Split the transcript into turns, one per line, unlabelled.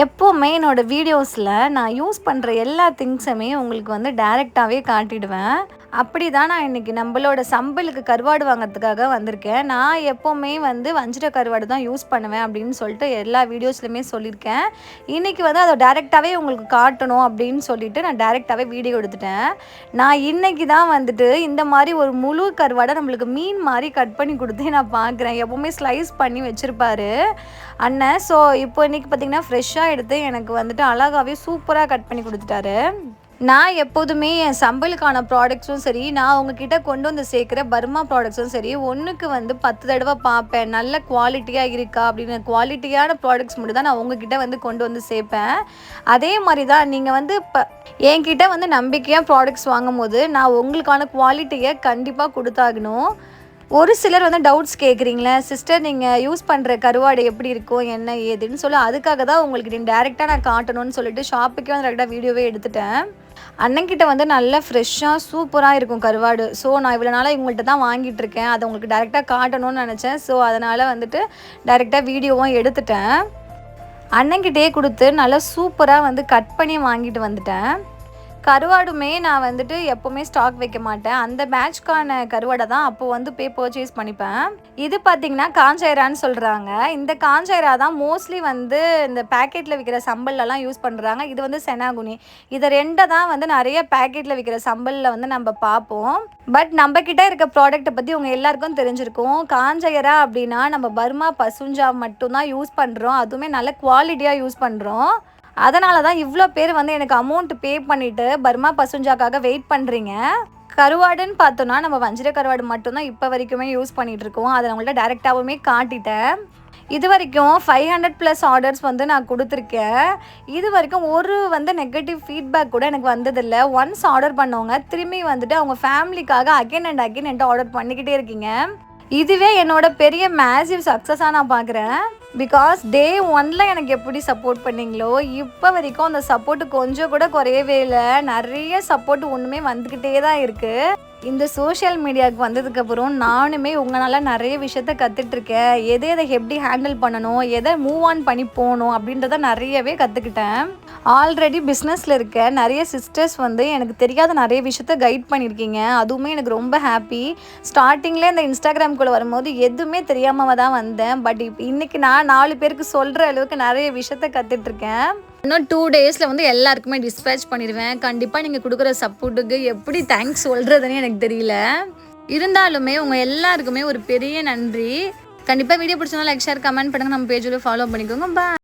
எப்போவுமே என்னோடய வீடியோஸில் நான் யூஸ் பண்ணுற எல்லா திங்ஸுமே உங்களுக்கு வந்து டைரெக்டாகவே காட்டிடுவேன். அப்படி தான் நான் இன்றைக்கி நம்மளோட சம்பலுக்கு கருவாடு வாங்கிறதுக்காக வந்திருக்கேன். நான் எப்போவுமே வந்து வஞ்சிர கருவாடு தான் யூஸ் பண்ணுவேன் அப்படின்னு சொல்லிட்டு எல்லா வீடியோஸ்லையுமே சொல்லியிருக்கேன். இன்றைக்கி வந்து அதை டைரெக்டாகவே உங்களுக்கு காட்டணும் அப்படின்னு சொல்லிட்டு நான் டைரெக்டாகவே வீடியோ எடுத்துட்டேன். நான் இன்றைக்கி தான் வந்துட்டு இந்த மாதிரி ஒரு முழு கருவாடை நம்மளுக்கு மீன் மாதிரி கட் பண்ணி கொடுத்தே நான் பார்க்குறேன். எப்போவுமே ஸ்லைஸ் பண்ணி வச்சுருப்பாரு அண்ணன். ஸோ இப்போ இன்றைக்கி பார்த்திங்கன்னா ஃப்ரெஷ்ஷாக எடுத்து எனக்கு வந்துட்டு அழகாகவே சூப்பராக கட் பண்ணி கொடுத்துட்டாரு. நான் எப்போதுமே என் சம்பளுக்கான ப்ராடக்ட்ஸும் சரி, நான் உங்ககிட்ட கொண்டு வந்து சேர்க்குற பர்மா ப்ராடக்ட்ஸும் சரி, ஒன்றுக்கு வந்து 10 தடவை பார்ப்பேன். நல்ல குவாலிட்டியாக இருக்கா அப்படின்னு. குவாலிட்டியான ப்ராடக்ட்ஸ் மட்டும் தான் நான் உங்ககிட்ட வந்து கொண்டு வந்து சேர்ப்பேன். அதே மாதிரி தான் நீங்கள் வந்து இப்போ என்கிட்ட வந்து நம்பிக்கையாக ப்ராடக்ட்ஸ் வாங்கும் போது நான் உங்களுக்கான குவாலிட்டியை கண்டிப்பாக கொடுத்தாகணும். ஒரு சிலர் வந்து டவுட்ஸ் கேட்குறீங்களே, சிஸ்டர் நீங்கள் யூஸ் பண்ணுற கருவாடு எப்படி இருக்கும் என்ன ஏதுன்னு சொல்லி, அதுக்காக தான் உங்களுக்கு டேரெக்டாக நான் காட்டணும்னு சொல்லிட்டு ஷாப்புக்கே வந்து டேரெக்டாக வீடியோவே எடுத்துட்டேன். அண்ணன்கிட்ட வந்து நல்ல ஃப்ரெஷ்ஷாக சூப்பராக இருக்கும் கருவாடு. ஸோ நான் இவ்வளோ நாளாக இவங்கள்ட்ட தான் வாங்கிட்டு இருக்கேன். அதை உங்களுக்கு டேரெக்டாக காட்டணும்னு நினச்சேன். ஸோ அதனால் வந்துட்டு டேரெக்டாக வீடியோவும் எடுத்துட்டேன். அண்ணன்கிட்டே கொடுத்து நல்லா சூப்பராக வந்து கட் பண்ணி வாங்கிட்டு வந்துட்டேன். கருவாடுமே நான் வந்துட்டு எப்போவுமே ஸ்டாக் வைக்க மாட்டேன். அந்த பேட்ச்க்கான கருவாடை தான் அப்போ வந்து போய் பர்ச்சேஸ் பண்ணிப்பேன். இது பார்த்திங்கன்னா காஞ்சைரான்னு சொல்கிறாங்க. இந்த காஞ்சைரா தான் மோஸ்ட்லி வந்து இந்த பேக்கெட்டில் விற்கிற சம்பல்லாம் யூஸ் பண்ணுறாங்க. இது வந்து செனாகுனி. இதை ரெண்டை தான் வந்து நிறைய பேக்கெட்டில் விற்கிற சம்பலில் வந்து நம்ம பார்ப்போம். பட் நம்மக்கிட்ட இருக்க ப்ராடக்ட்டை பற்றி உங்கள் எல்லாருக்கும் தெரிஞ்சிருக்கும். காஞ்சைரா அப்படின்னா நம்ம பர்மா பசுஞ்சா மட்டும்தான் யூஸ் பண்ணுறோம். அதுவுமே நல்ல குவாலிட்டியாக யூஸ் பண்ணுறோம். அதனால தான் இவ்வளோ பேர் வந்து எனக்கு அமௌண்ட் பே பண்ணிவிட்டு பர்மா பசுஞ்சாக்காக வெயிட் பண்ணுறீங்க. கருவாடுன்னு பார்த்தோன்னா நம்ம வஞ்சிர கருவாடு மட்டும்தான் இப்போ வரைக்குமே யூஸ் பண்ணிகிட்ருக்கோம். அதை நான் உங்கள்கிட்ட டேரெக்டாகவுமே காட்டிட்டேன். இது வரைக்கும் 500+ ஆர்டர்ஸ் வந்து நான் கொடுத்துருக்கேன். இது வரைக்கும் ஒரு வந்து நெகட்டிவ் ஃபீட்பேக் கூட எனக்கு வந்ததில்லை. ஒன்ஸ் ஆர்டர் பண்ணவங்க திரும்பி வந்துட்டு அவங்க ஃபேமிலிக்காக அகைன் அண்ட் அகைன் என்கிட்ட ஆர்டர் பண்ணிக்கிட்டே இருக்கீங்க. இதுவே என்னோட பெரிய மேசிவ் சக்ஸஸாக நான் பார்க்குறேன். பிகாஸ் டே 1ல் எனக்கு எப்படி சப்போர்ட் பண்ணிங்களோ இப்போ வரைக்கும் அந்த சப்போர்ட்டு கொஞ்சம் கூட குறையவே இல்லை. நிறைய சப்போர்ட் ஒன்றுமே வந்துக்கிட்டே தான் இருக்குது. இந்த சோஷியல் மீடியாவுக்கு வந்ததுக்கப்புறம் நானுமே உங்களால் நிறைய விஷயத்த கற்றுட்ருக்கேன். எதை எப்படி ஹேண்டில் பண்ணணும், எதை மூவ் ஆன் பண்ணி போகணும் அப்படின்றத நிறையவே கற்றுக்கிட்டேன். ஆல்ரெடி பிஸ்னஸில் இருக்க நிறைய சிஸ்டர்ஸ் வந்து எனக்கு தெரியாத நிறைய விஷயத்த கைட் பண்ணியிருக்கீங்க. அதுவுமே எனக்கு ரொம்ப ஹாப்பி. ஸ்டார்டிங்கில் இந்த இன்ஸ்டாகிராம்குள்ளே வரும்போது எதுவுமே தெரியாமல் தான் வந்தேன். பட் இப்போ இன்றைக்கி நான் 4 பேருக்கு சொல்கிற அளவுக்கு நிறைய விஷயத்த கற்றுட்ருக்கேன். இன்னும் 2 டேஸில் வந்து எல்லாருக்குமே டிஸ்பேச் பண்ணிடுவேன். கண்டிப்பாக நீங்கள் கொடுக்குற சப்போர்ட்டுக்கு எப்படி தேங்க்ஸ் சொல்கிறதுன்னு எனக்கு தெரியல. இருந்தாலுமே உங்கள் எல்லாருக்குமே ஒரு பெரிய நன்றி. கண்டிப்பாக வீடியோ பிடிச்சனால லைக் ஷேர் கமெண்ட் பண்ணுங்கள். நம்ம பேஜில் ஃபாலோ பண்ணிக்கோங்க. பாய்.